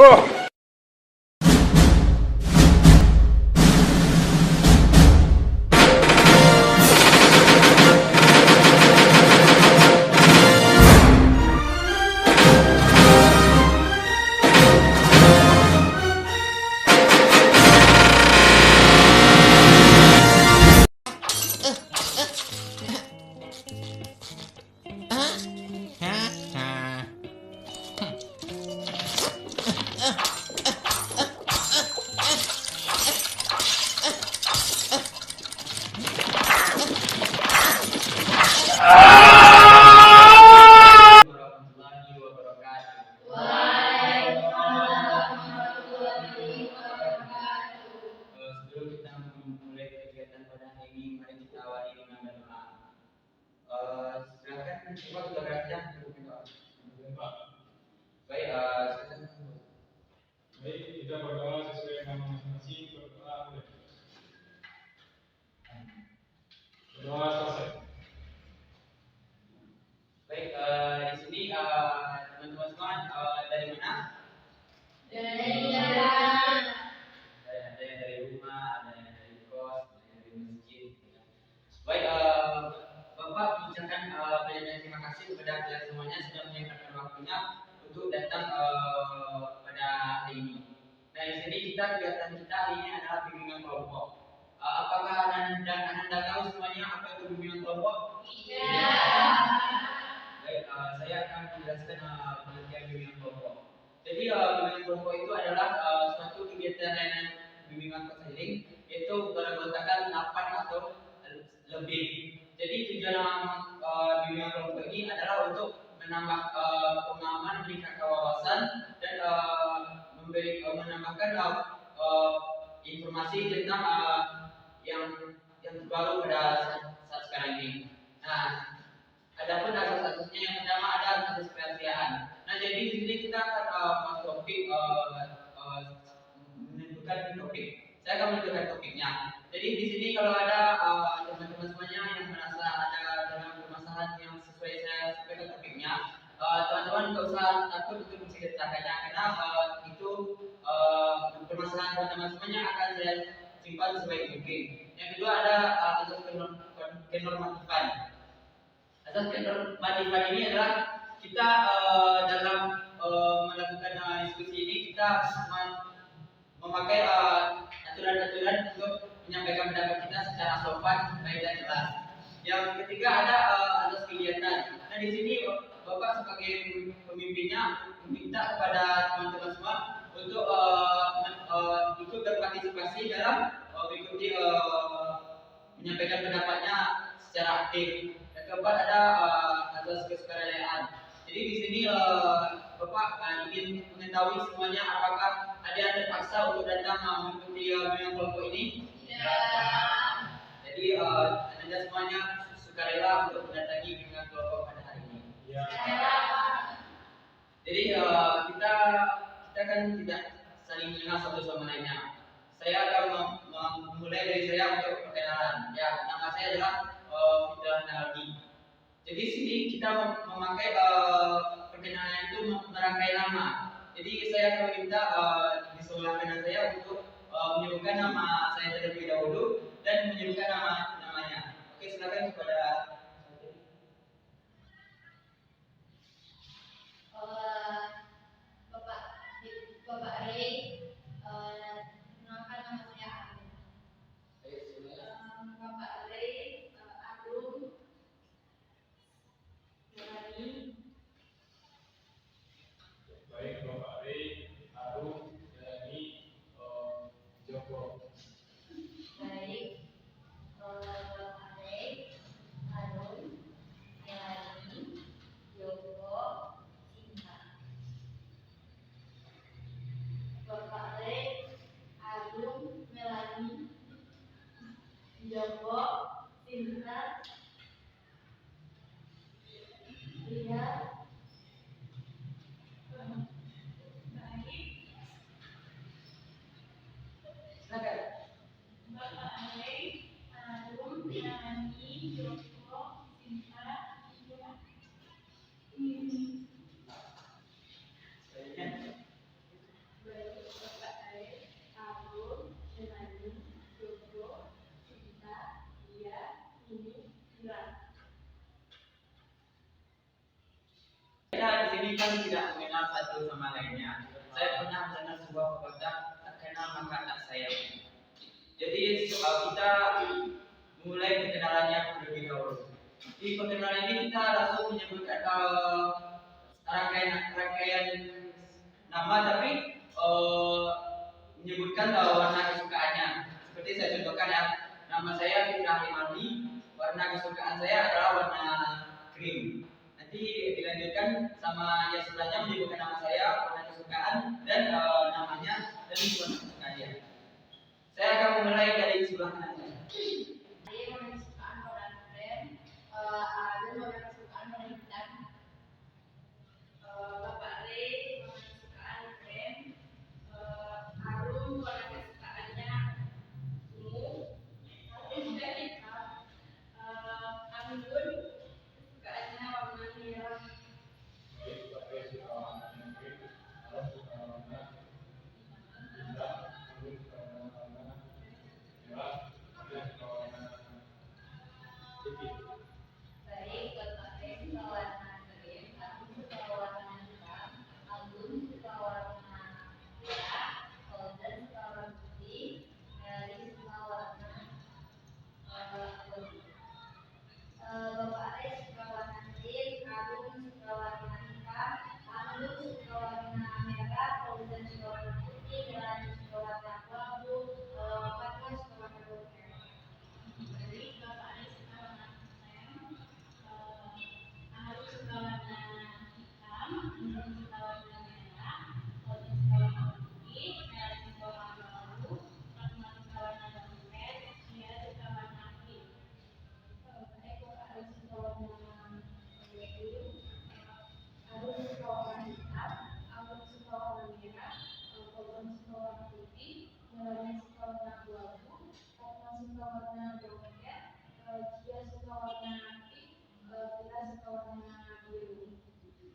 Warahmatullahi wabarakatuh. Waalaikumsalam warahmatullahi wabarakatuh. Sebelum kita memulai kegiatan pada hari ini, mari kita awali dengan berdoa. Silakan coba kita baca berdoa. Baik, silakan. Baik, kita berdoa sesuai nama masing-masing. Berdoa boleh. Berdoa selesai. Baik, di sini teman-teman semua dari mana? Dari jalan. Ada yang dari rumah, ada yang dari kos, ada yang dari masjid. Baik, Bapak mengucapkan banyak terima kasih kepada kalian semuanya sudah menyempatkan waktunya untuk datang pada hari ini. Nah, di sini kegiatan kita hari ini adalah bimbingan kelompok. Apakah Anda tahu semuanya apa itu bimbingan kelompok? Iya. Baik, saya akan menjelaskan pengertian bimbingan kelompok. Jadi bimbingan kelompok itu adalah suatu kegiatan layanan bimbingan konseling yaitu beranggotakan 8 atau lebih. Jadi tujuan bimbingan kelompok ini adalah untuk menambah pemahaman, meningkatkan wawasan dan menambahkan informasi tentang yang terbaru pada saat sekarang ini. Nah, adapun asas-asasnya yang pertama ada asas kerahasiaan. Nah, jadi di sini kita akan masuk topik menentukan topik. Saya akan menentukan topiknya. Jadi di sini kalau ada teman-teman semuanya yang merasa ada dalam permasalahan yang sesuai saya sampaikan topiknya, teman-teman tidak usah takut untuk menceritakannya karena itu permasalahan teman-teman semuanya akan saya simpan sebaik mungkin. Yang kedua ada asas kenormatifan. Asas kenormatifan ini adalah kita dalam melakukan diskusi ini kita memakai aturan-aturan untuk menyampaikan pendapat kita secara sopan, baik dan jelas. Yang ketiga ada asas kegiatan. Nah, di sini Bapak sebagai pemimpinnya meminta kepada teman-teman semua untuk ikut berpartisipasi dalam mengikuti menyampaikan pendapatnya secara aktif. Yang keempat ada asas kesukarelawan. Jadi di sini Bapak ingin mengetahui semuanya apakah ada yang terpaksa untuk datang mengikuti bimbingan kelompok ini? Tidak. Jadi Anda semuanya sukarela untuk mendatangi bimbingan kelompok pada hari ini. Ya. Jadi kita kan tidak saling mengenal satu sama lainnya. Saya akan memulai dari saya untuk perkenalan. Ya, nama saya adalah Fitrah Naldi. Jadi sini kita memakai perkenalan itu merangkai nama. Jadi saya akan meminta di sebelah kanan saya untuk menyebutkan nama saya terlebih dahulu dan menyebutkan namanya. Oke, silakan kepada Bapak Ray, kenalkan nama saya Arum. Bapak Ray, Arum, Nurani. Baik, Bapak Ray, Arum, Nurani, Joko. Baik, Bapak Ray, ini kan tidak mengenal satu sama lainnya. Saya pernah mendengar sebuah pepatah, tak kenal maka tak sayang. Jadi kita mulai perkenalannya terlebih dahulu. Di perkenalan ini kita langsung menyebutkan rangkaian nama, tapi menyebutkan warna kesukaannya. Seperti saya contohkan ya, nama saya Fitra Himaldi, warna kesukaan saya adalah warna krim. Nanti dilanjutkan sama yang sebelahnya menyebutkan nama saya, warna kesukaan, dan namanya dan warna kesukaannya. Saya akan memulai dari sebelah kanan saya. Saya warna kesukaan warna krem, Adun warna kesukaan warna hitam, Bapak Ray warna kesukaan krem, Arun warna kesukaannya ungu, juga hitam, Amin kesukaannya warna merah. Baik, Bapak Ray suka warna krem, aku suka warna hitam, Agun suka warna merah, Fauzan suka warna putih, Mary suka warna abu. Bapak Ray suka warna krem, Agun suka warna hitam, Amin suka warna merah, Fauzan suka warna putih, Mary suka warna abu, Fatma suka warna putih. Baik, Bapak Ray suka warna krem, Amin suka warna hitam, Amin suka warna merah, Fauzan suka warna putih, Mary suka warna abu, Fatma suka warna dompet, Mia suka warna pink. Baik, Bapak Ray suka warna biru, Amin suka warna hitam, Amin suka warna merah, Fauzan suka warna putih, Melania suka warna abu-abu, Fatma suka warna dompet, Cia suka warna pink, Vira suka warna biru.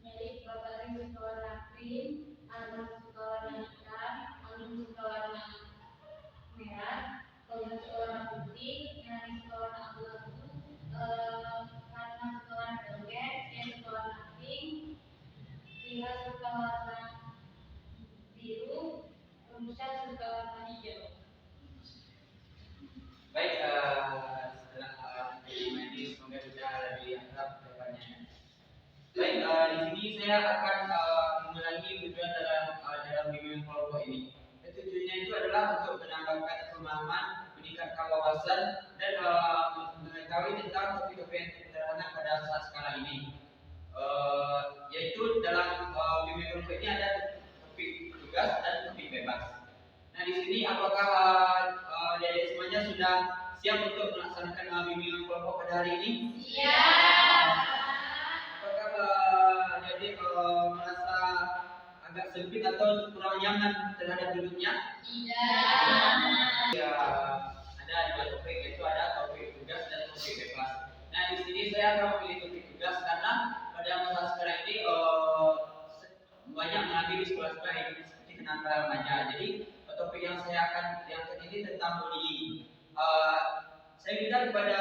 Baik, Bapak Ray suka warna krim, Arman suka warna hitam, Amin suka warna merah, Fauzan suka warna putih, Melania suka warna abu-abu, Fatma suka warna dompet, Cia suka warna pink, Vira suka warna biru, Rumusha suka warna hijau. Baik, setelah ini semoga bisa lebih akrab ke depannya. Baik, di sini saya akan mengulangi tujuan dalam bimbingan kelompok ini. Tujuannya itu adalah untuk menambahkan pemahaman, meningkatkan wawasan, dan mengetahui tentang topik-topik yang sederhana pada saat sekarang ini. Yaitu dalam bimbingan kelompok ini ada topik tugas dan topik bebas. Nah, di sini apakah adik-adik semuanya sudah siap untuk melaksanakan bimbingan kelompok pada hari ini? Siap. Apakah adik-adik merasa agak sempit atau kurang nyaman terhadap duduknya? Tidak. Ya, ada dua topik, yaitu ada topik tugas dan topik bebas. Nah, di sini saya akan memilih topik tugas karena pada masa sekarang ini banyak mengambil di sekolah-sekolah ini seperti kenakalan remaja. Jadi topik yang saya akan angkat ini tentang bullying. Saya minta kepada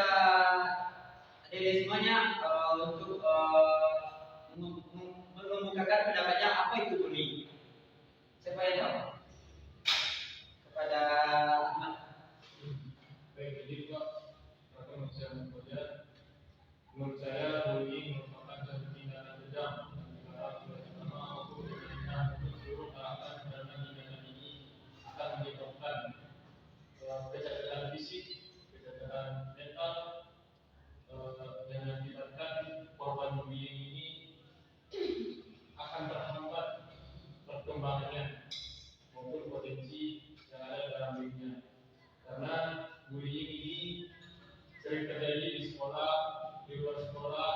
adik-adik semuanya untuk mengemukakan pendapatnya apa itu bullying. Siapa yang tahu? Kepada Ahmad. Baik, jadi Pak, manusia muda, menurut saya bullying merupakan satu tindakan kejam antara bersama maupun dengan seluruh tahapan karena tindakan ini akan menyebabkan kecacatan fisik, kecacatan mental, yang mengakibatkan korban bullying ini akan terhambat perkembangannya maupun potensi yang ada dalam dirinya. Karena bullying ini sering terjadi di sekolah, di luar sekolah,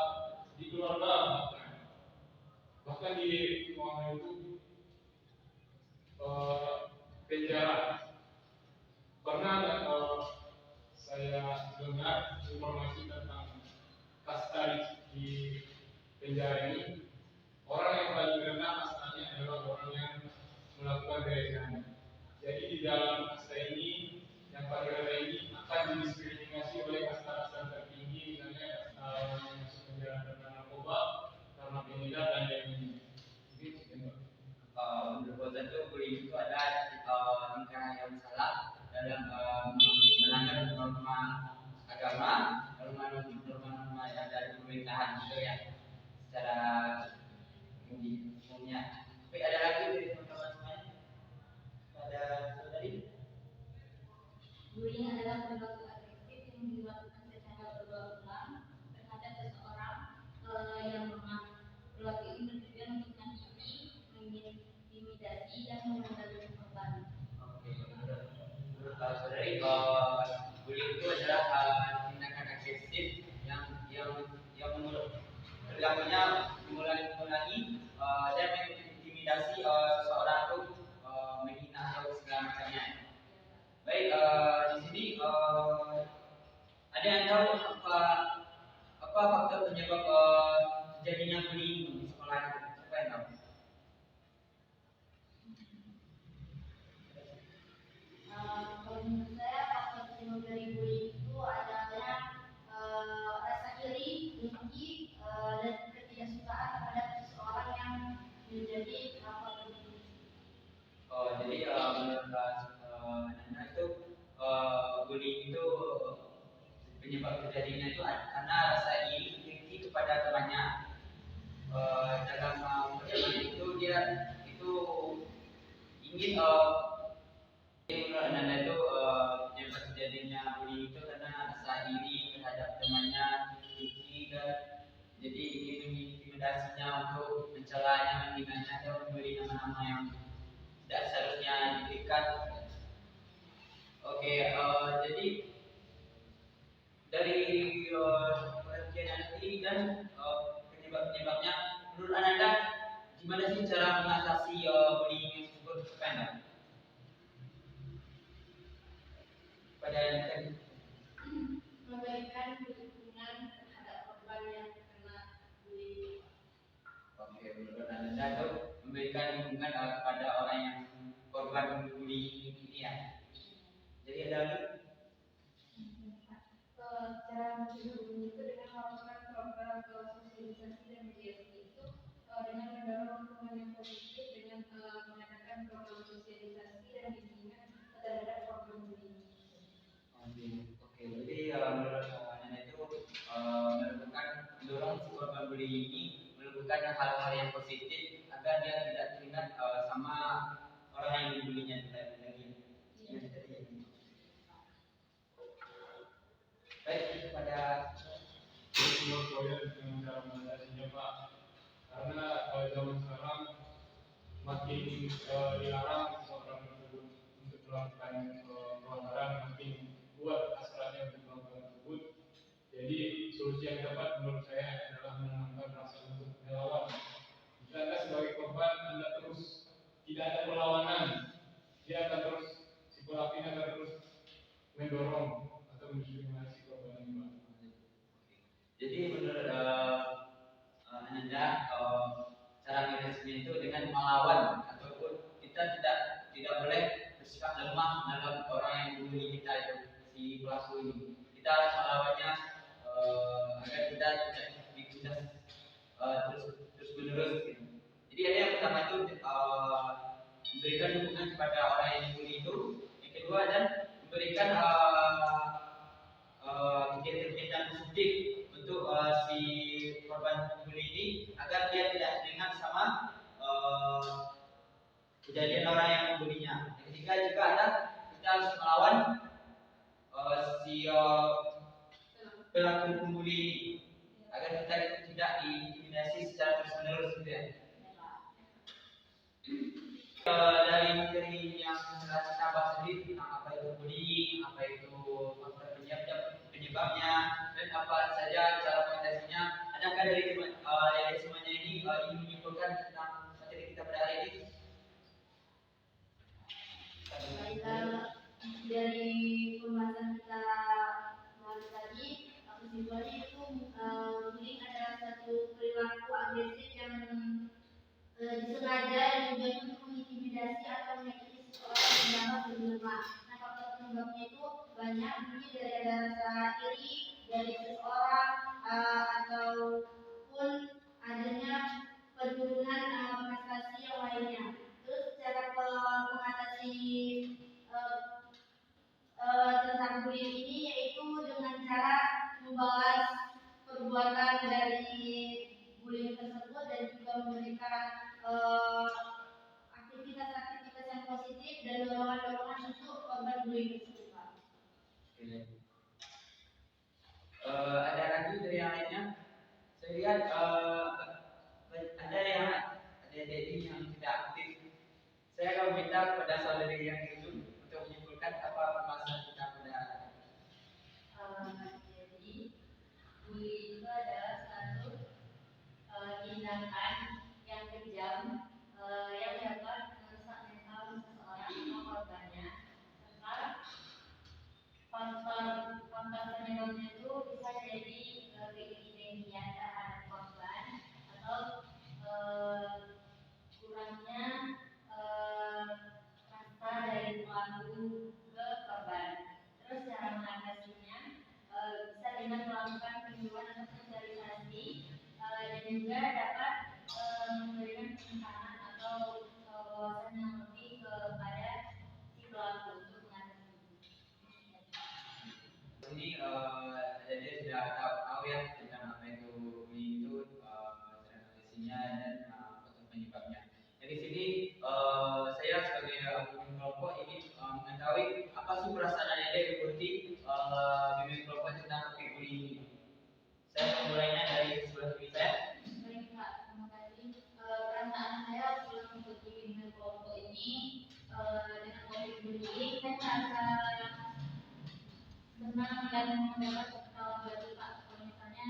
di keluarga, bahkan di ruangan itu penjara. Pernah saya dengar informasi tentang kasta di penjara ini, orang yang paling rendah kastanya adalah orang yang melakukan kejahatan. Jadi di dalam kasta ini, yang paling rendah ini akan didiskriminasi oleh kasta-kasta tertinggi, misalnya kasta yang masuk penjara karena narkoba, karena pengedar dan lain-lain. bullyingnya. Tapi ada lagi dari teman-teman semuanya? Ada saudari? Bullying adalah perilaku agresif yang dilakukan secara berulang-ulang terhadap seseorang yang lemah. Perilaku ini bertujuan untuk menyakiti, mengintimidasi, dan mengendalikan korban. Oke, menurut saudari, bullying itu adalah tindakan agresif yang menurut perilakunya mengulangi dan mengintimidasi seseorang itu menghina atau segala macamnya. Baik, di sini ada yang tahu apa faktor penyebab terjadinya bullying di sekolah itu? Siapa yang tahu? Kalau menurut saya faktor penyebab dari bullying itu adalah rasa iri, dengki, dan ketidaksukaan terhadap seseorang yang menjadi korban bullying. Jadi menurut Nanda itu bullying itu penyebab terjadinya itu karena rasa iri dengki kepada temannya. Dalam perjalanan itu dia itu ingin menurut Nanda itu penyebab terjadinya bullying itu karena rasa iri terhadap temannya, dengki dan jadi ingin mengintimidasinya untuk mencelanya, menghinanya atau memberi nama-nama yang tidak seharusnya diberikan. Oke, jadi dari penelitian nanti dan penyebab-penyebabnya, menurut Anda gimana sih cara mengatasi bullying tersebut? Apa pada yang tadi? Memberikan dukungan terhadap korban yang kena bullying. Oke, menurut Anda itu memberikan dukungan kepada orang yang korban bullying ini ya. Jadi ada lagi? Cara mencegah bullying itu dengan melakukan program sosialisasi dan mediasi itu dengan mendorong lingkungan yang positif dengan mengadakan program sosialisasi dan bimbingan terhadap korban bullying. Oke, jadi menurut Nana itu mendorong si korban bullying ini melakukan hal-hal yang positif agar dia tidak teringat sama orang yang dibulinya lagi. Baik, pada menurut saya dengan cara mengatasinya Pak, karena zaman sekarang makin dilarang seseorang untuk melakukan pelanggaran, makin kuat hasratnya untuk melakukan tersebut. Jadi solusi yang tepat menurut saya adalah menanamkan rasa untuk melawan. Jika Anda sebagai korban, Anda terus tidak ada perlawanan, dia akan terus, si pelaku akan terus mendorong atau mendiskriminasi korban ini. jadi menurut Ananda cara mengatasinya itu dengan melawan ataupun kita tidak boleh bersikap lemah dalam orang yang membuli kita itu si pelaku ini. Kita harus melawannya agar kita tidak ditindas terus menerus. Gitu. Jadi ada yang pertama itu memberikan dukungan kepada orang yang dibully itu. Yang kedua dan memberikan kegiatan-kegiatan positif untuk si korban bully ini agar dia tidak teringat sama kejadian orang yang membulinya. Yang ketiga juga ada kita harus melawan si pelaku pembuli ini agar kita tidak diintimidasi secara terus-menerus gitu ya. Dari materi yang telah kita bahas tadi tentang apa itu bullying, apa itu faktor penyebabnya, dan apa saja cara mengatasinya. Adakah dari semuanya ini ingin menyimpulkan tentang materi kita pada hari ini? Dari pembahasan kita malam tadi, kesimpulannya itu bullying adalah satu perilaku agresif yang disengaja dan tujuannya untuk mengintimidasi atau menyakiti seseorang yang dapat berlemah. Nah, faktor penyebabnya itu banyak, mungkin dari ada rasa iri dari seseorang ataupun tidak aktif. Saya akan meminta kepada saudari yang itu untuk menyimpulkan apa pembahasan kita pada Jadi bullying itu adalah satu tindakan yang kejam yang dapat merusak mental seseorang atau korbannya, serta faktor penyebabnya itu bisa jadi keinian terhadap korban atau kurangnya rasa dari pelaku ke korban. Terus cara mengatasinya bisa dengan melakukan penyuluhan atau sosialisasi dan juga dapat memberikan penekanan atau wawasan yang lebih kepada si pelaku untuk mengatasi. ini jadi sudah tahu ya tentang apa itu bullying itu, cara mengatasinya dan faktor penyebabnya. Jadi sini saya sebagai pemimpin kelompok ingin mengetahui apa sih perasaan adik-adik mengikuti bimbing kelompok tentang topik bullying ini. Saya memulainya dari sebelah kiri saya. Baik Pak, terima kasih. Perasaan saya setelah mengikuti bimbingan kelompok ini dengan topik bullying, saya merasa senang dan mendapat pengetahuan baru Pak. Kalau misalnya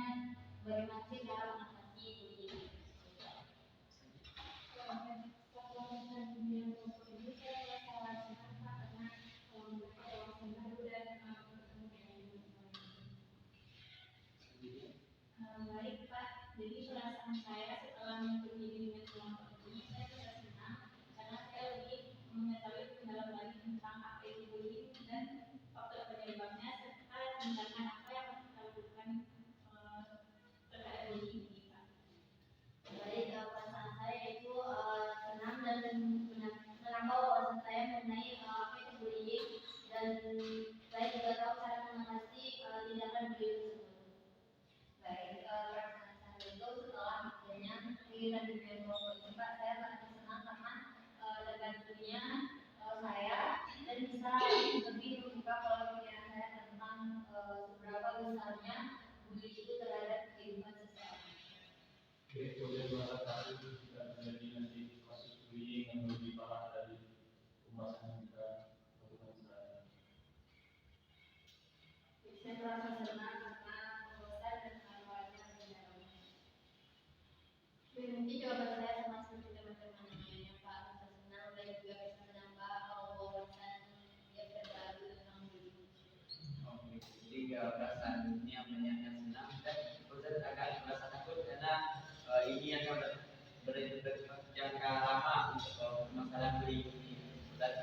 bagaimana sih cara mengatasi bullying. Setelah mengikuti bimbingan kelompok ini, saya merasa senang Pak karena memiliki wawasan baru dan bertemu dengan baik Pak. Jadi perasaan saya setelah mengikuti bimbingan kelompok ini, saya merasa senang karena saya lebih mengetahui lebih dalam lagi tentang apa itu bullying dan faktor penyebabnya serta tindakan apa yang harus kita lakukan terhadap bullying ini Pak. Baik, perasaan saya itu senang dan menambah wawasan saya mengenai apa itu bullying dan saya juga tahu cara mengatasi tindakan bullying tersebut. Baik, perasaan saya itu setelah akhirnya kegiatan di kelompok ini Pak, saya merasa senang karena dengan tentunya saya dan bisa lebih membuka pola pikiran saya tentang seberapa besarnya bullying itu terhadap kehidupan seseorang. Jadi kemudian masa satu jika terjadi nanti kasus bullying yang lebih parah dari pembahasan yang kita lakukan sekarang. Saya merasa senang karena bosan dan manfaatnya lebih dalam. Mungkin jawaban saya sama seperti teman-teman lainnya Pak, merasa senang dan juga bisa menambah wawasan yang terbaru tentang bullying. Oke, jadi perasaannya banyak yang senang dan Ustaz agak merasa takut karena ini akan berjangka lama untuk masalah bullying ini. Dan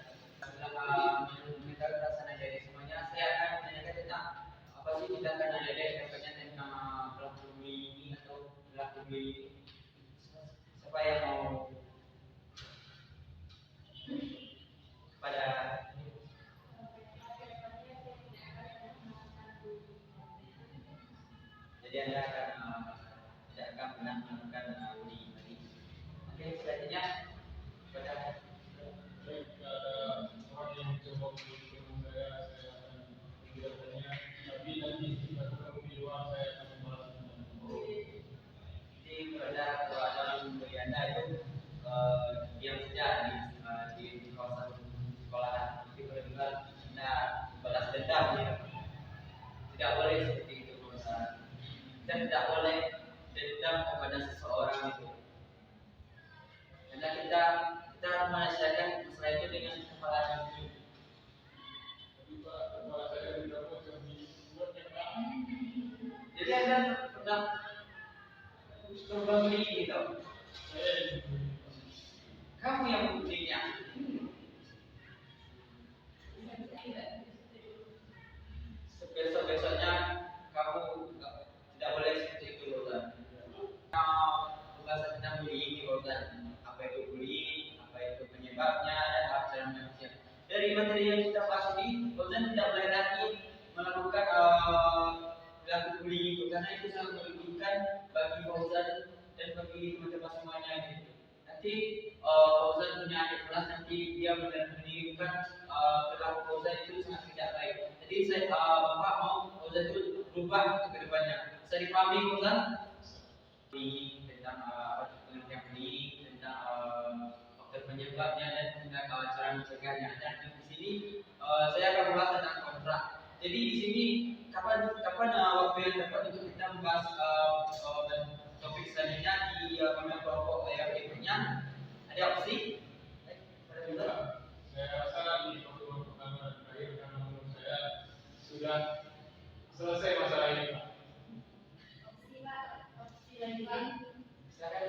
setelah mengetahui perasaan adik-adik semuanya, saya akan menanyakan tentang apa sih tindakan adik-adik terkait tentang pelaku bullying ini atau pelaku bullying ini. Siapa yang mau pada jadi Anda akan tidak akan pernah melakukan bullying tadi. Oke, selanjutnya pada Baik, ada orang yang mencoba membuli teman saya akan menjelaskannya. Tapi nanti jika ketemu di luar, saya akan membalas dendam. jadi pada kalau ada memberi Anda itu diam saja di kawasan sekolahan. Tapi kalau juga Anda balas dendam ya, tidak boleh seperti itu. Kita tidak boleh dendam kepada seseorang itu. Karena kita menyelesaikan masalah itu dengan kepala dingin. Tapi Pak, kepala saya tidak bocor dibuatnya Pak. Jadi Anda pernah coba beli gitu. Saya yang dibully. Kamu yang membelinya. Besok-besoknya kamu tidak boleh seperti itu, Ustaz. Pembahasan tentang bullying di Ustaz. Apa itu bullying, apa itu penyebabnya, dan apa cara mengatasinya. Dari materi yang kita bahas ini, Ustaz tidak boleh lagi melakukan perilaku bullying itu karena itu sangat merugikan bagi Fauzan dan bagi teman-teman semuanya gitu. Nanti Fauzan punya adik kelas, nanti dia menunjukkan perilaku Fauzan itu sangat tidak baik. Jadi saya Bapak mau Fauzan itu berubah untuk kedepannya. Bisa dipahami Fauzan? Tentang pengertian bullying, tentang penyebabnya dan juga cara mencegahnya. Dan di sini saya akan membahas tentang kontrak. Jadi di sini kapan waktu yang tepat untuk kita membahas topik selanjutnya di pemilihan kelompok berikutnya? Ada opsi? Saya rasa di pertemuan pertama dan terakhir karena menurut saya sudah selesai masalah ini, Pak. Opsi Pak, opsi lagi Pak. Silakan.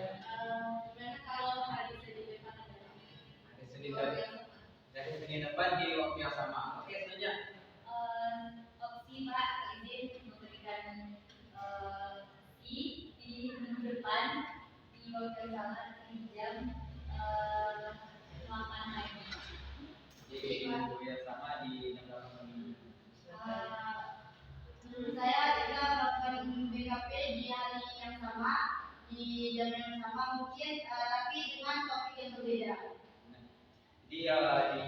Gimana kalau hari Senin depan adalah Hari Senin depan di waktu yang sama. Oke, selanjutnya. opsi Pak izin memberikan di minggu depan di waktu yang sama di jam 8 pagi. Jadi minggu yang sama di 16 Minggu. Menurut saya kita melakukan BKP di hari yang sama di jam yang sama mungkin tapi dengan topik yang berbeda. Jadi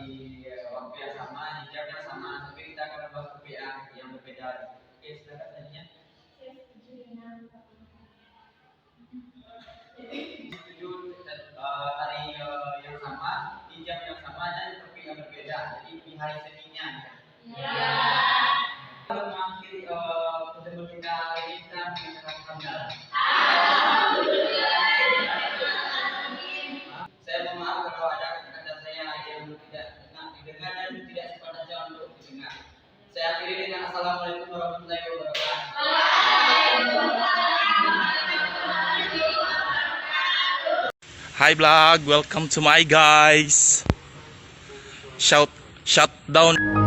di waktu yang sama, di jam yang sama, tapi kita akan membahas topik yang berbeda. Oke, silakan tanya. Saya setuju dengan Setuju hari yang sama, di jam yang sama dan topik yang berbeda. Jadi di hari Seninnya. ya. Untuk mengakhiri pertemuan kita hari ini kita mengucapkan hamdalah. Saya mohon maaf kalau ada kata-kata saya yang tidak enak didengar dan tidak sepantasnya untuk didengar. Saya akhiri dengan assalamualaikum warahmatullahi wabarakatuh. Hi vlog, welcome to my guys. Shout down.